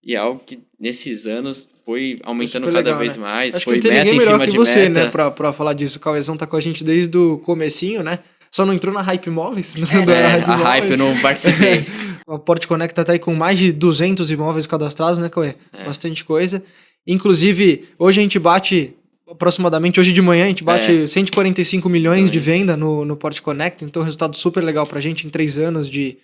E é algo que nesses anos foi aumentando Super cada legal, vez né? mais, Acho foi que não tem meta ninguém em melhor cima que de você, meta. né, pra falar disso. O Cauezão tá com a gente desde o comecinho, né? Só não entrou na Hype Móveis. Não era A Hype eu não participei. A Porte Conecta tá aí com mais de 200 imóveis cadastrados, né, Cauê? Bastante coisa. Inclusive, hoje a gente bate, aproximadamente, hoje de manhã, a gente bate 145 milhões de venda no Porte Conecta, então resultado super legal pra gente em 3 anos de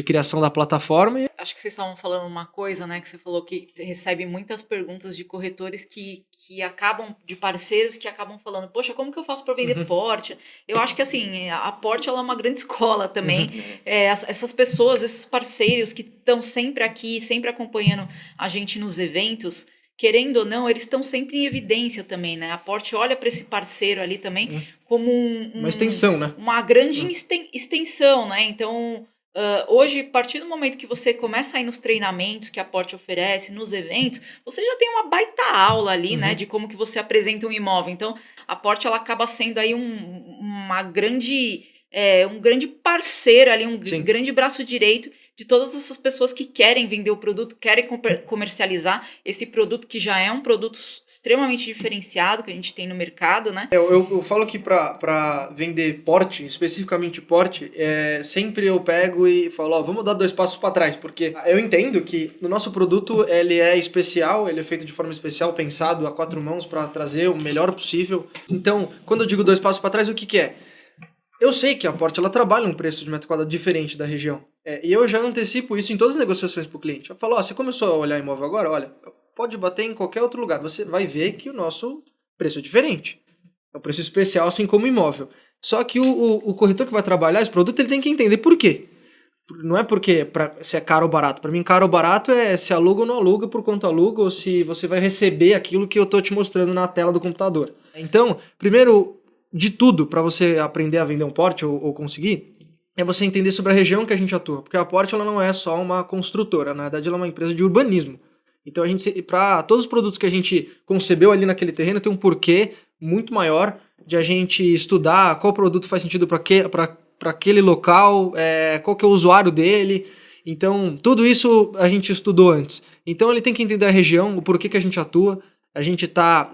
criação da plataforma. Acho que vocês estavam falando uma coisa, né? Que você falou que recebe muitas perguntas de corretores que acabam, de parceiros que acabam falando, poxa, como que eu faço para vender Porte? Eu acho que assim, a Porte ela é uma grande escola também. Essas pessoas, esses parceiros que estão sempre aqui, sempre acompanhando a gente nos eventos, querendo ou não, eles estão sempre em evidência também, né? A Porte olha para esse parceiro ali também como uma extensão, né? Uma grande extensão, né? Então, hoje, a partir do momento que você começa a ir nos treinamentos que a Porte oferece, nos eventos, você já tem uma baita aula ali, né? De como que você apresenta um imóvel. Então, a Porte, ela acaba sendo aí um grande parceiro ali, grande braço direito de todas essas pessoas que querem vender o produto, querem comercializar esse produto que já é um produto extremamente diferenciado que a gente tem no mercado, né? Eu falo que para vender Porte, especificamente Porte, sempre eu pego e falo, ó, vamos dar 2 passos para trás, porque eu entendo que o nosso produto ele é especial, ele é feito de forma especial, pensado a 4 mãos para trazer o melhor possível. Então, quando eu digo 2 passos para trás, o que é? Eu sei que a Porte ela trabalha um preço de metro quadrado diferente da região. E eu já antecipo isso em todas as negociações para o cliente. Eu falo, ó, você começou a olhar imóvel agora? Olha, pode bater em qualquer outro lugar. Você vai ver que o nosso preço é diferente. É um preço especial, assim como imóvel. Só que o corretor que vai trabalhar esse produto, ele tem que entender por quê. Não é porque se é caro ou barato. Para mim, caro ou barato é se aluga ou não aluga, por quanto aluga, ou se você vai receber aquilo que eu estou te mostrando na tela do computador. Então, primeiro de tudo, para você aprender a vender um Porte ou conseguir, é você entender sobre a região que a gente atua. Porque a Porte ela não é só uma construtora, na verdade ela é uma empresa de urbanismo. Então, para todos os produtos que a gente concebeu ali naquele terreno, tem um porquê muito maior de a gente estudar qual produto faz sentido para aquele local, qual que é o usuário dele. Então, tudo isso a gente estudou antes. Então, ele tem que entender a região, o porquê que a gente atua. A gente está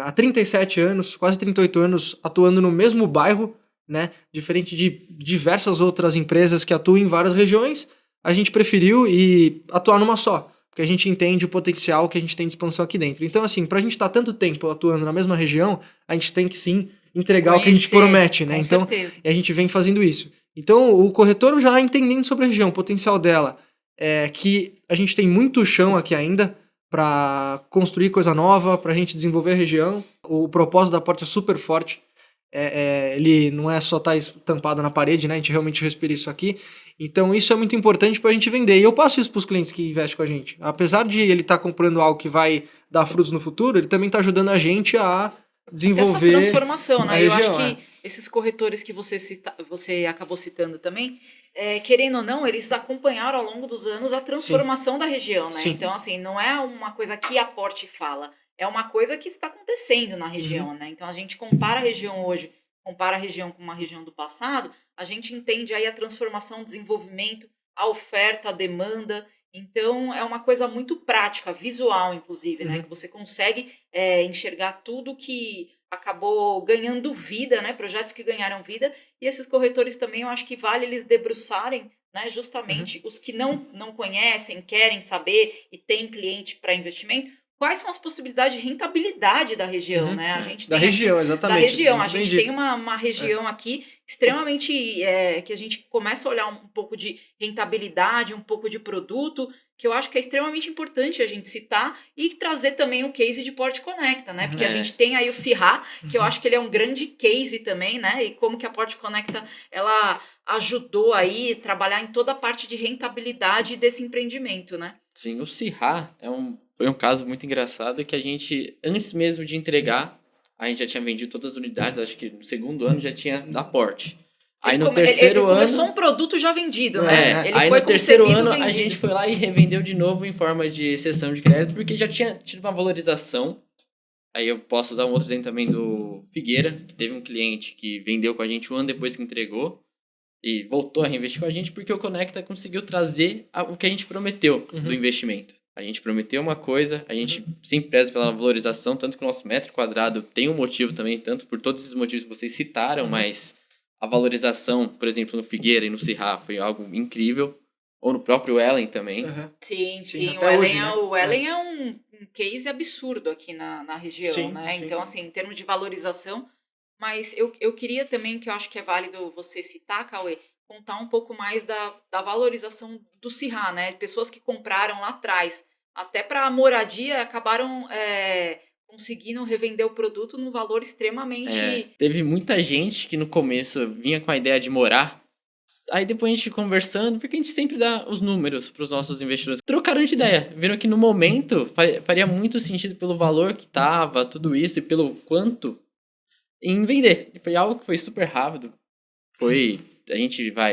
há 37 anos, quase 38 anos, atuando no mesmo bairro, né? Diferente de diversas outras empresas que atuam em várias regiões, a gente preferiu atuar numa só, porque a gente entende o potencial que a gente tem de expansão aqui dentro. Então, assim, para a gente estar tanto tempo atuando na mesma região, a gente tem que sim entregar o que a gente promete, né? Então, a gente vem fazendo isso. Então, o corretor já entendendo sobre a região, o potencial dela, que a gente tem muito chão aqui ainda para construir coisa nova, para a gente desenvolver a região. O propósito da Porte é super forte. Ele não é só estar estampado na parede, né? A gente realmente respira isso aqui. Então isso é muito importante para a gente vender. E eu passo isso para os clientes que investem com a gente. Apesar de ele estar comprando algo que vai dar frutos no futuro, ele também está ajudando a gente a desenvolver essa transformação, né? Região, eu acho que esses corretores que você acabou citando também, querendo ou não, eles acompanharam ao longo dos anos a transformação da região, né? Sim. Então, assim, não é uma coisa que a Porte fala, é uma coisa que está acontecendo na região, né? Então, a gente compara a região hoje, compara a região com uma região do passado, a gente entende aí a transformação, o desenvolvimento, a oferta, a demanda. Então, é uma coisa muito prática, visual, inclusive, né? Que você consegue enxergar tudo que acabou ganhando vida, né? Projetos que ganharam vida. E esses corretores também, eu acho que vale eles debruçarem, né? Justamente os que não conhecem, querem saber e têm cliente para investimento. Quais são as possibilidades de rentabilidade da região, né? A gente tem exatamente. Da região. A gente tem uma região aqui extremamente... que a gente começa a olhar um pouco de rentabilidade, um pouco de produto, que eu acho que é extremamente importante a gente citar e trazer também o case de Porte Conecta, né? Porque a gente tem aí o Sirra, que eu acho que ele é um grande case também, né? E como que a Porte Conecta, ela ajudou aí a trabalhar em toda a parte de rentabilidade desse empreendimento, né? Sim, o Sirra foi um caso muito engraçado que a gente, antes mesmo de entregar, a gente já tinha vendido todas as unidades, acho que no segundo ano já tinha da Porte. Aí no terceiro ano... Ele começou um produto já vendido, né? Ele aí foi no terceiro ano vendido. A gente foi lá e revendeu de novo em forma de cessão de crédito, porque já tinha tido uma valorização. Aí eu posso usar um outro exemplo também do Figueira, que teve um cliente que vendeu com a gente um ano depois que entregou e voltou a reinvestir com a gente porque o Conecta conseguiu trazer o que a gente prometeu do investimento. A gente prometeu uma coisa, a gente sempre preza pela valorização, tanto que o nosso metro quadrado tem um motivo também, tanto por todos esses motivos que vocês citaram, mas a valorização, por exemplo, no Figueira e no Sirra foi algo incrível, ou no próprio Ellen também. Sim. Até hoje, né? O Ellen é um case absurdo aqui na região, Sim, né? sim. Então, assim, em termos de valorização, mas eu queria também, que eu acho que é válido você citar, Cauê, contar um pouco mais da valorização do Sirra, né? Pessoas que compraram lá atrás, até para moradia, acabaram conseguindo revender o produto num valor extremamente... Teve muita gente que no começo vinha com a ideia de morar, aí depois a gente conversando, porque a gente sempre dá os números para os nossos investidores. Trocaram de ideia, viram que no momento faria muito sentido pelo valor que tava, tudo isso, e pelo quanto, em vender. E foi algo que foi super rápido.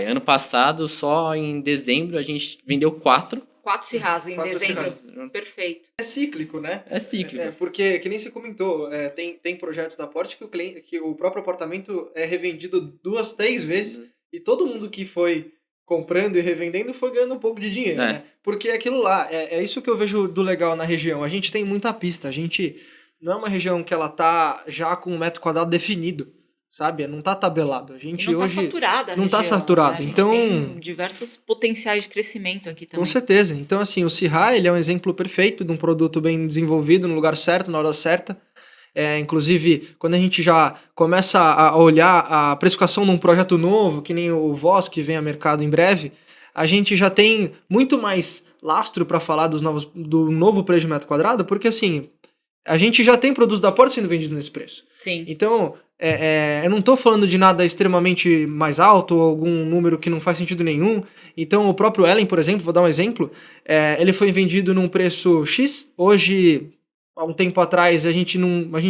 Ano passado, só em dezembro, a gente vendeu 4. 4 Sirras em 4 dezembro. Sirras. Perfeito. É cíclico, né? É cíclico. Porque, que nem você comentou, tem projetos da Porte que o próprio apartamento é revendido 2, 3 vezes e todo mundo que foi comprando e revendendo foi ganhando um pouco de dinheiro, né? Porque aquilo lá, é isso que eu vejo do legal na região. A gente tem muita pista, a gente não é uma região que ela tá já com 1 metro quadrado definido, sabe? Não tá tabelado. A gente E não hoje tá saturada a não tá região, saturado. né? A gente Então, tem diversos potenciais de crescimento aqui também. com certeza. Então, assim, o Sirra, ele é um exemplo perfeito de um produto bem desenvolvido, no lugar certo, na hora certa. Inclusive, quando a gente já começa a olhar a precificação de um projeto novo, que nem o Voz, que vem a mercado em breve, a gente já tem muito mais lastro para falar do novo preço de metro quadrado, porque, assim, a gente já tem produtos da Porta sendo vendidos nesse preço. Sim. Então, eu não estou falando de nada extremamente mais alto ou algum número que não faz sentido nenhum. Então, o próprio Ellen, por exemplo, vou dar um exemplo, ele foi vendido num preço X. Hoje, há um tempo atrás, a gente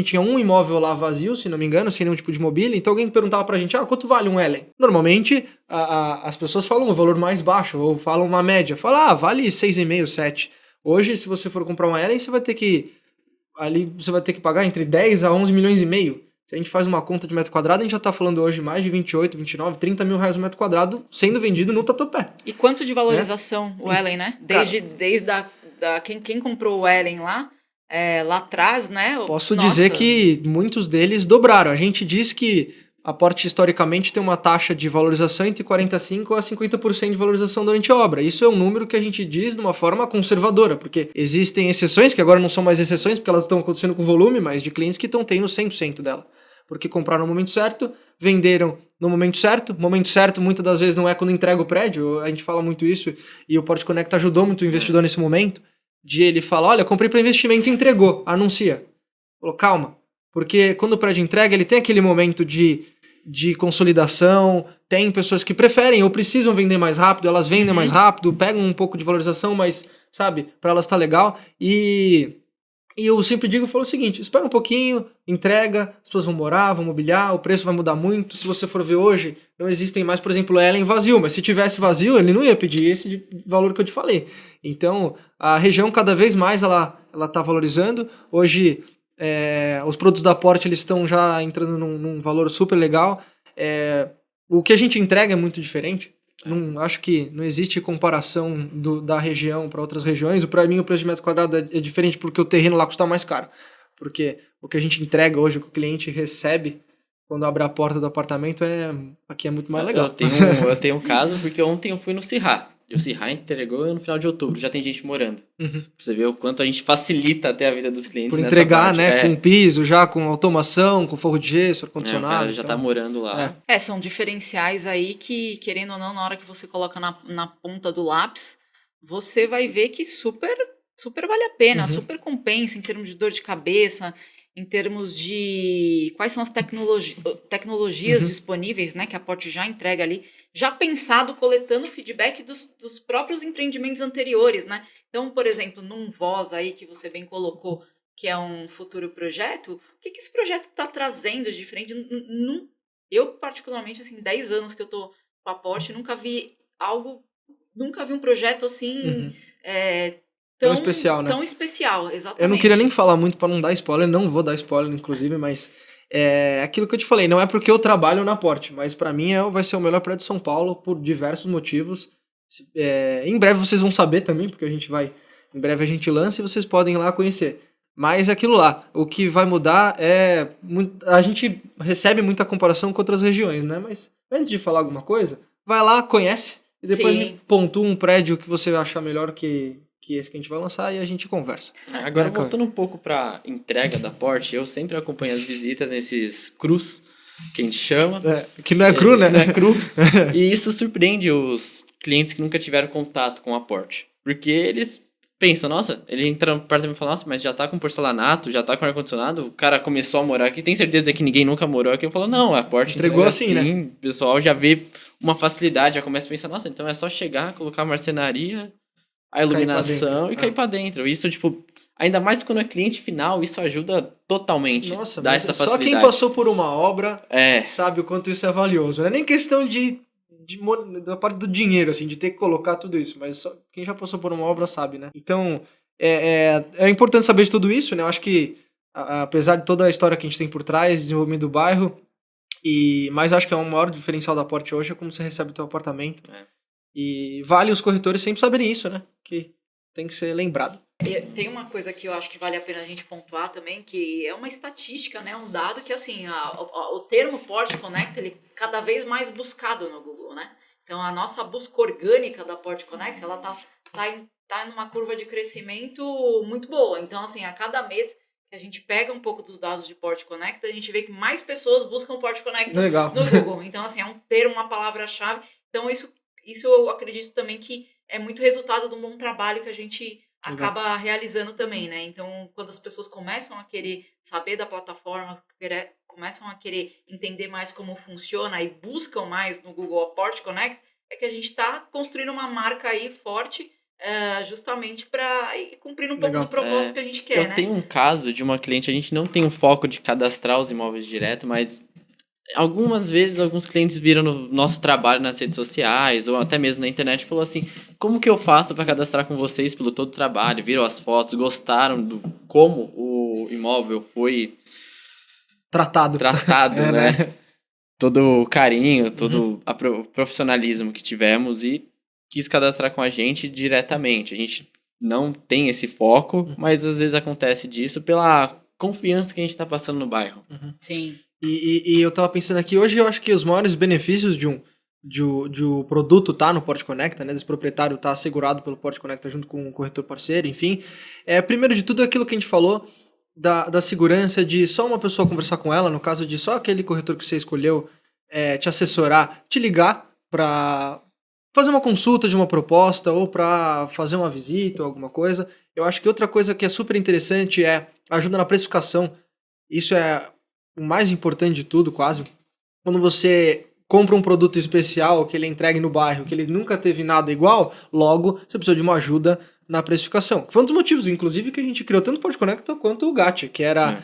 tinha um imóvel lá vazio, se não me engano, sem nenhum tipo de mobília. Então, alguém perguntava pra gente, quanto vale um Ellen? Normalmente, as pessoas falam um valor mais baixo ou falam uma média. Fala, vale 6,5, 7. Hoje, se você for comprar uma Ellen, você vai ter que pagar entre 10 a 11 milhões e meio. Se a gente faz uma conta de metro quadrado, a gente já está falando hoje mais de 28, 29, 30 mil reais o metro quadrado sendo vendido no Tatuapé. E quanto de valorização o Ellen, né? Desde quem comprou o Ellen lá atrás, né? Posso dizer que muitos deles dobraram. A gente diz que a Porte historicamente tem uma taxa de valorização entre 45% a 50% de valorização durante a obra. Isso é um número que a gente diz de uma forma conservadora, porque existem exceções, que agora não são mais exceções, porque elas estão acontecendo com volume, mas de clientes que estão tendo 100% dela. Porque compraram no momento certo, venderam no momento certo. Momento certo, muitas das vezes, não é quando entrega o prédio, a gente fala muito isso, e o Porte Conecta ajudou muito o investidor nesse momento, de ele falar, olha, comprei para investimento e entregou, anuncia. Falou, calma, porque quando o prédio entrega, ele tem aquele momento de consolidação, tem pessoas que preferem ou precisam vender mais rápido, elas vendem mais rápido, pegam um pouco de valorização, mas, sabe, para elas tá legal. E eu sempre digo, eu falo o seguinte, espera um pouquinho, entrega, as pessoas vão morar, vão mobiliar, o preço vai mudar muito. Se você for ver hoje, não existem mais, por exemplo, Ellen vazio, mas se tivesse vazio, ele não ia pedir esse valor que eu te falei. Então, a região cada vez mais ela tá valorizando. Hoje, os produtos da Porte, eles estão já entrando num valor super legal. O que a gente entrega é muito diferente. Acho que não existe comparação da região para outras regiões. Para mim, o preço de metro quadrado é diferente porque o terreno lá custa mais caro. Porque o que a gente entrega hoje, o que o cliente recebe quando abre a porta do apartamento, aqui é muito mais legal. Eu tenho um caso, porque ontem eu fui no Sirra. E o Sirra entregou no final de outubro, já tem gente morando. Pra você ver o quanto a gente facilita até a vida dos clientes. Por entregar, né? Com piso, já com automação, com forro de gesso, ar-condicionado. O cara já tá morando lá. São diferenciais aí que, querendo ou não, na hora que você coloca na ponta do lápis, você vai ver que super vale a pena, super compensa em termos de dor de cabeça, em termos de quais são as tecnologias disponíveis, né, que a Porte já entrega ali, já pensado, coletando feedback dos próprios empreendimentos anteriores, né? Então, por exemplo, num Voz aí que você bem colocou, que é um futuro projeto, o que esse projeto está trazendo de diferente? Eu, particularmente, assim, 10 anos que eu tô com a Porte, nunca vi um projeto assim... Tão especial, né? Tão especial, exatamente. Eu não queria nem falar muito para não dar spoiler, não vou dar spoiler, inclusive, mas aquilo que eu te falei, não é porque eu trabalho na Porte, mas para mim vai ser o melhor prédio de São Paulo por diversos motivos. Em breve vocês vão saber também, porque a gente vai Em breve a gente lança e vocês podem ir lá conhecer. Mas é aquilo lá, o que vai mudar é... A gente recebe muita comparação com outras regiões, né? Mas antes de falar alguma coisa, vai lá, conhece, e depois me pontua um prédio que você achar melhor que esse que a gente vai lançar e a gente conversa. Agora, voltando um pouco para entrega da Porsche, eu sempre acompanho as visitas nesses crus, que a gente chama. Que não é cru, né? Não é cru. E isso surpreende os clientes que nunca tiveram contato com a Porsche. Porque eles pensam, nossa, ele entra no apartamento e fala, nossa, mas já tá com porcelanato, já tá com ar-condicionado, o cara começou a morar aqui, tem certeza que ninguém nunca morou aqui? Eu falo, não, a Porsche entregou assim, né? O pessoal já vê uma facilidade, já começa a pensar, nossa, então é só chegar, colocar a marcenaria, a iluminação e cair pra dentro. Isso, tipo, ainda mais quando é cliente final, isso ajuda totalmente. Nossa, dar essa facilidade. Só quem passou por uma obra sabe o quanto isso é valioso. Não é nem questão da parte do dinheiro, assim, de ter que colocar tudo isso, mas só quem já passou por uma obra sabe, né? Então, é importante saber de tudo isso, né? Eu acho que, apesar de toda a história que a gente tem por trás, desenvolvimento do bairro, mas acho que é o maior diferencial da Porsche hoje é como você recebe o teu apartamento. E vale os corretores sempre saberem isso, né? Que tem que ser lembrado. Tem uma coisa que eu acho que vale a pena a gente pontuar também, que é uma estatística, né? Um dado que, assim, o termo Porsche Connect, ele é cada vez mais buscado no Google, né? Então, a nossa busca orgânica da Porsche Connect, ela tá numa curva de crescimento muito boa. Então, assim, a cada mês que a gente pega um pouco dos dados de Porsche Connect, a gente vê que mais pessoas buscam Porsche Connect no Google. Então, assim, é um termo, uma palavra-chave. Então, isso eu acredito também que é muito resultado de um bom trabalho que a gente acaba realizando também, né? Então, quando as pessoas começam a querer saber da plataforma, começam a querer entender mais como funciona e buscam mais no Google a Porsche Connect, é que a gente está construindo uma marca aí forte, justamente para cumprir um pouco do propósito que a gente quer, né? Eu tenho um caso de uma cliente, a gente não tem um foco de cadastrar os imóveis direto, mas algumas vezes alguns clientes viram no nosso trabalho nas redes sociais ou até mesmo na internet e falou assim, como que eu faço para cadastrar com vocês pelo todo o trabalho? Viram as fotos, gostaram do como o imóvel foi tratado, né? Todo o carinho, todo o profissionalismo que tivemos e quis cadastrar com a gente diretamente. A gente não tem esse foco, mas às vezes acontece disso pela confiança que a gente está passando no bairro. Sim. E eu tava pensando aqui, hoje eu acho que os maiores benefícios de um produto tá no Porsche Conecta, né, desse proprietário tá assegurado pelo Porsche Conecta junto com o corretor parceiro, enfim, primeiro de tudo aquilo que a gente falou da segurança de só uma pessoa conversar com ela, no caso de só aquele corretor que você escolheu te assessorar, te ligar para fazer uma consulta de uma proposta ou para fazer uma visita ou alguma coisa. Eu acho que outra coisa que é super interessante é ajuda na precificação. Isso é o mais importante de tudo, quase. Quando você compra um produto especial que ele é entregue no bairro, que ele nunca teve nada igual, logo você precisa de uma ajuda na precificação. Foi um dos motivos, inclusive, que a gente criou tanto o Porsche Conecta quanto o GAT, que era...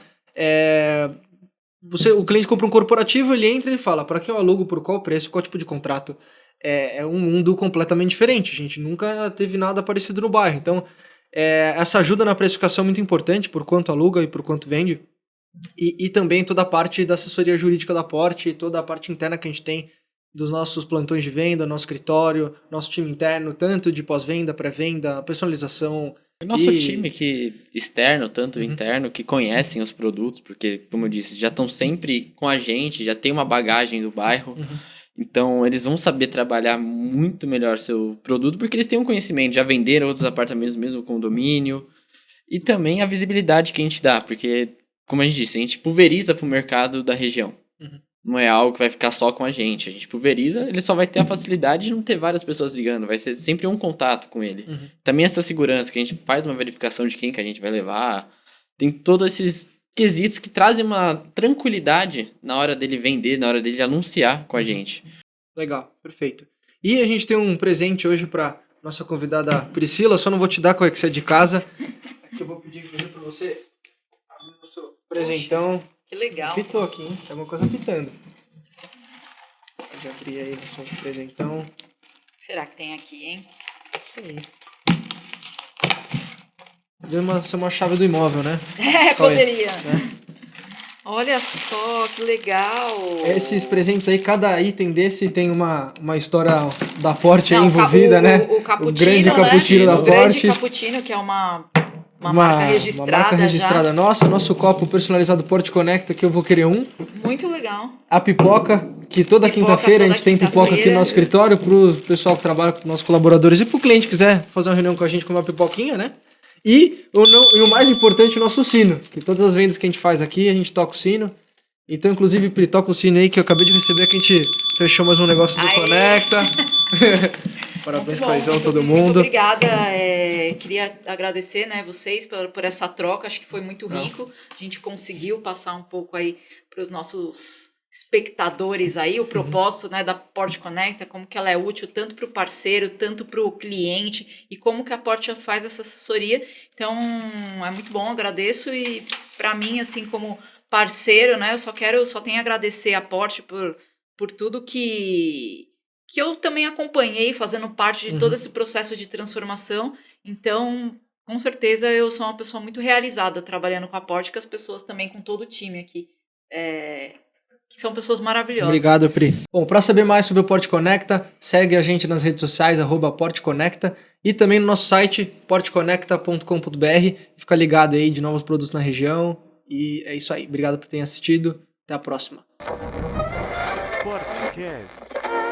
o cliente compra um corporativo, ele entra e fala, para que eu alugo, por qual preço, qual tipo de contrato. É um mundo completamente diferente. A gente nunca teve nada parecido no bairro. Então, essa ajuda na precificação é muito importante, por quanto aluga e por quanto vende. E também toda a parte da assessoria jurídica da Porsche, toda a parte interna que a gente tem dos nossos plantões de venda, nosso escritório, nosso time interno, tanto de pós-venda, pré-venda, personalização. O nosso time externo, tanto interno, que conhecem os produtos, porque, como eu disse, já estão sempre com a gente, já tem uma bagagem do bairro. Então, eles vão saber trabalhar muito melhor seu produto, porque eles têm um conhecimento, já venderam outros apartamentos, mesmo condomínio. E também a visibilidade que a gente dá, porque, como a gente disse, a gente pulveriza para o mercado da região. Não é algo que vai ficar só com a gente. A gente pulveriza, ele só vai ter a facilidade de não ter várias pessoas ligando. Vai ser sempre um contato com ele. Também essa segurança, que a gente faz uma verificação de quem que a gente vai levar. Tem todos esses quesitos que trazem uma tranquilidade na hora dele vender, na hora dele anunciar com a gente. Legal, perfeito. E a gente tem um presente hoje para nossa convidada Priscila. Só não vou te dar qual é que você é de casa. Que eu vou pedir para você abrir o seu presentão. Que legal. Pitou aqui, hein? Tem alguma coisa pitando. Pode abrir aí o seu presentão. O que será que tem aqui, hein? Isso aí. Deve ser uma chave do imóvel, né? Poderia. Olha só, que legal! Esses presentes aí, cada item desse tem uma história da Porsche aí Não, envolvida, né? O cappuccino, grande né? cappuccino da O grande Porsche. cappuccino, que é uma marca registrada, uma marca registrada já. nossa, nosso copo personalizado Porsche Connecta, que eu vou querer um. Muito legal. A pipoca, que toda quinta-feira a gente tem pipoca aqui no nosso escritório, pro pessoal que trabalha com nossos colaboradores e pro cliente que quiser fazer uma reunião com a gente com uma pipoquinha, né? E o mais importante, o nosso sino, que todas as vendas que a gente faz aqui, a gente toca o sino. Então, inclusive, Pri, toca o sino aí, que eu acabei de receber, que a gente fechou mais um negócio do Conecta. Parabéns, paizão, todo mundo. Muito obrigada. Queria agradecer, né, vocês por essa troca. Acho que foi muito rico. A gente conseguiu passar um pouco aí para os nossos espectadores aí o propósito, né, da Porsche Connecta, como que ela é útil tanto para o parceiro, tanto para o cliente e como que a Porsche faz essa assessoria. Então, é muito bom, agradeço e para mim, assim, como parceiro, né, eu só tenho a agradecer a Porsche por tudo que eu também acompanhei fazendo parte de todo esse processo de transformação. Então, com certeza, eu sou uma pessoa muito realizada trabalhando com a Porsche, com as pessoas também, com todo o time aqui. Que são pessoas maravilhosas. Obrigado, Pri. Bom, para saber mais sobre o Porsche Connecta, segue a gente nas redes sociais, @Porsche Connecta, e também no nosso site, porteconnecta.com.br. Fica ligado aí de novos produtos na região. E é isso aí. Obrigado por terem assistido. Até a próxima. Podcast.